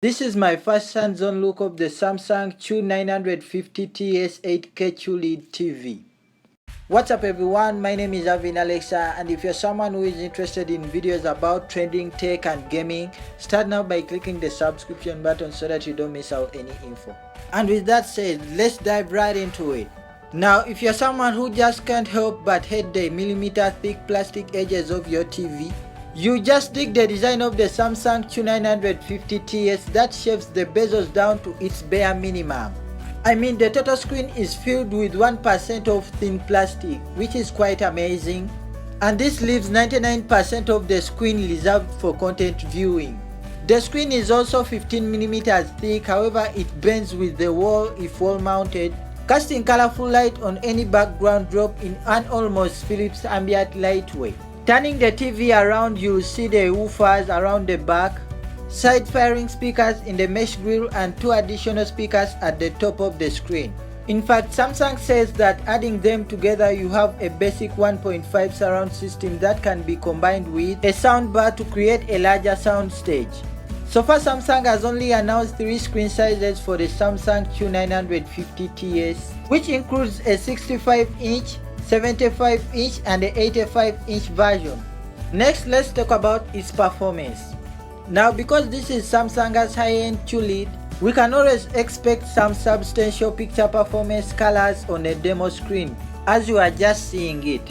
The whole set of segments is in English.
This is my first hands-on look of the Samsung Q950TS 8K QLED TV. What's up everyone, my name is Alvin and if you're someone who is interested in videos about trending tech and gaming, start now by clicking the subscription button so that you don't miss out any info. And with that said, let's dive right into it. Now, if you're someone who just can't help but hate the millimeter thick plastic edges of your TV, you just dig the design of the Samsung Q950TS that shaves the bezels down to its bare minimum. I mean, the total screen is filled with 1% of thin plastic, which is quite amazing, and this leaves 99% of the screen reserved for content viewing. The screen is also 15mm thick, however it bends with the wall if wall mounted, casting colorful light on any background drop in an almost Philips ambient light way. Turning the TV around, you'll see the woofers around the back, side firing speakers in the mesh grille, and two additional speakers at the top of the screen. In fact, Samsung says that adding them together you have a basic 1.5 surround system that can be combined with a soundbar to create a larger sound stage. So far, Samsung has only announced 3 screen sizes for the Samsung Q950TS, which includes a 65-inch, 75-inch and the 85-inch version. Next, let's talk about its performance. Now, because this is Samsung's high-end QLED, we can always expect some substantial picture performance colors on the demo screen, as you are just seeing it.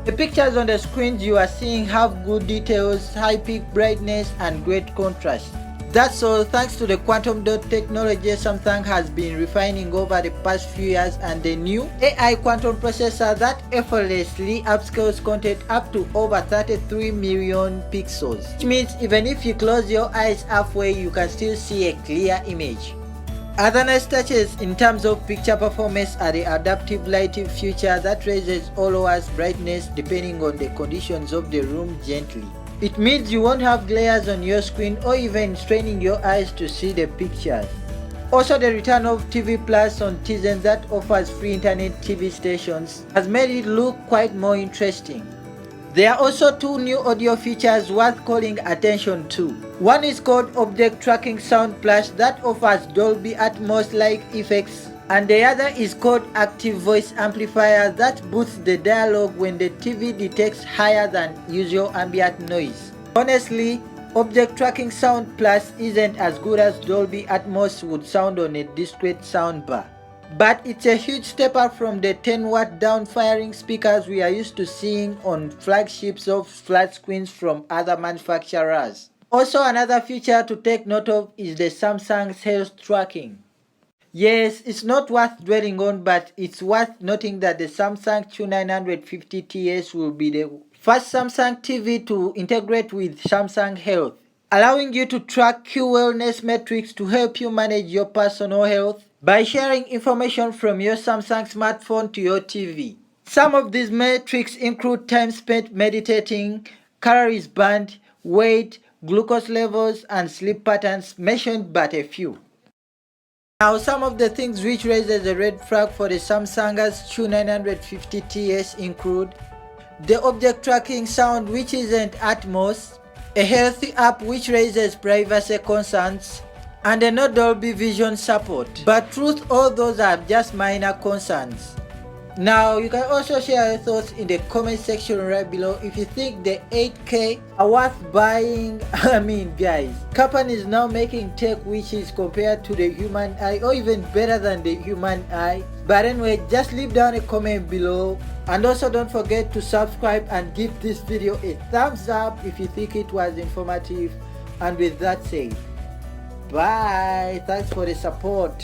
The pictures on the screens you are seeing have good details, high peak brightness and great contrast. That's all thanks to the quantum dot technology Samsung has been refining over the past few years and the new AI quantum processor that effortlessly upscales content up to over 33 million pixels, which means even if you close your eyes halfway you can still see a clear image. Other nice touches in terms of picture performance are the adaptive lighting feature that raises or lowers brightness depending on the conditions of the room gently. It means you won't have glares on your screen or even straining your eyes to see the pictures. Also, the return of TV Plus on Tizen that offers free internet TV stations has made it look quite more interesting. There are also 2 new audio features worth calling attention to. One is called Object Tracking Sound Plus that offers Dolby Atmos-like effects, and the other is called Active Voice Amplifier that boosts the dialogue when the TV detects higher than usual ambient noise. Honestly, Object Tracking Sound Plus isn't as good as Dolby Atmos would sound on a discrete soundbar, but it's a huge step up from the 10-watt down-firing speakers we are used to seeing on flagships of flat screens from other manufacturers. Also, another feature to take note of is the Samsung's health tracking. Yes, it's not worth dwelling on, but it's worth noting that the Samsung Q950TS will be the first Samsung TV to integrate with Samsung Health, allowing you to track key wellness metrics to help you manage your personal health by sharing information from your Samsung smartphone to your TV. Some of these metrics include time spent meditating, calories burned, weight, glucose levels, and sleep patterns, mentioned but a few. Now, some of the things which raises a red flag for the Samsung's Q950TS include the object tracking sound which isn't Atmos, a healthy app which raises privacy concerns, and a no Dolby Vision support. But truth, all those are just minor concerns. Now, you can also share your thoughts in the comment section right below if you think the 8K are worth buying. I mean, guys, companies now making tech which is compared to the human eye or even better than the human eye. But anyway, just leave down a comment below, and also don't forget to subscribe and give this video a thumbs up if you think it was informative. And with that said, bye. Thanks for the support.